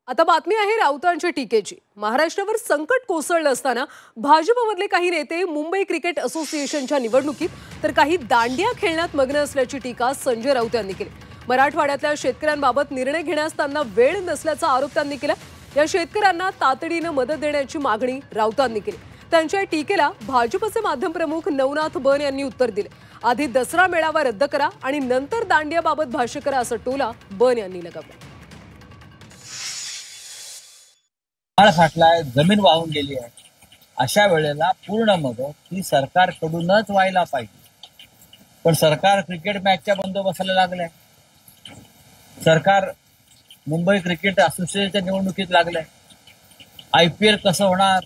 आता बातमी आहे राऊतांच्या टीकेची। महाराष्ट्रावर संकट कोसळलं असताना भाजपमधले काही नेते मुंबई क्रिकेट असोसिएशनच्या निवडणुकीत तर काही दांडिया खेळण्यात मग्न असल्याची टीका संजय राऊत यांनी केली। मराठवाड्यातल्या शेतकऱ्यांबाबत निर्णय घेण्यास त्यांना वेळ नसल्याचा आरोप त्यांनी केला। या शेतकऱ्यांना तातडीने मदत देण्याची मागणी राऊतांनी केली। त्यांच्या टीकेला भाजपचे माध्यम प्रमुख नवनाथ बन यांनी उत्तर दिले। आधी दसरा मेळावा रद्द करा आणि नंतर दांडियाबाबत भाष्य करा असा टोला बन यांनी लगावला। फाटलाय, जमीन वाहून गेली आहे, अशा वेळेला पूर्ण मदत ही सरकारकडूनच व्हायला पाहिजे। पण सरकार क्रिकेट मॅचच्या बंदोबस्ताला लागलंय, सरकार मुंबई क्रिकेट असोसिएशनच्या निवडणुकीत लागलंय, IPL कसं होणार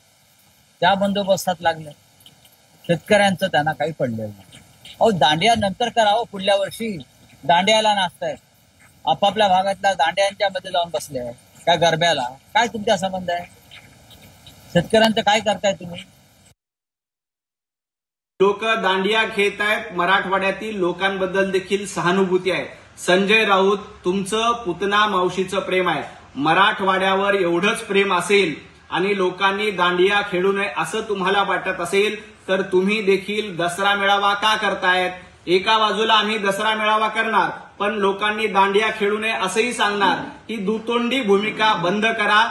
त्या बंदोबस्तात लागलंय। शेतकऱ्यांचं त्यांना काही पडलेलं नाही। अहो, दांडिया नंतर करावं, पुढल्या वर्षी दांडियाला नाचताय, आपापल्या भागातल्या दांड्यांच्या मध्ये जाऊन बसले आहे, काय गरब्याला काय तुमचा संबंध आहे? शेतकऱ्यांचं काय करताय तुम्ही? लोक दांडिया खेळत आहेत, मराठवाड्यातील लोकांबद्दल देखील सहानुभूती आहे। संजय राऊत, तुमचं पुतना मावशीचं प्रेम आहे, मराठवाड्यावर एवढंच प्रेम असेल आणि लोकांनी दांडिया खेळू नये असं तुम्हाला वाटत असेल तर तुम्ही देखील दसरा मेळावा का करतायत? एका बाजूला आम्ही दसरा मेळावा करणार पण लोकांनी दांडिया खेळू नये असंही सांगणार, ही दुतोंडी भूमिका बंद करा।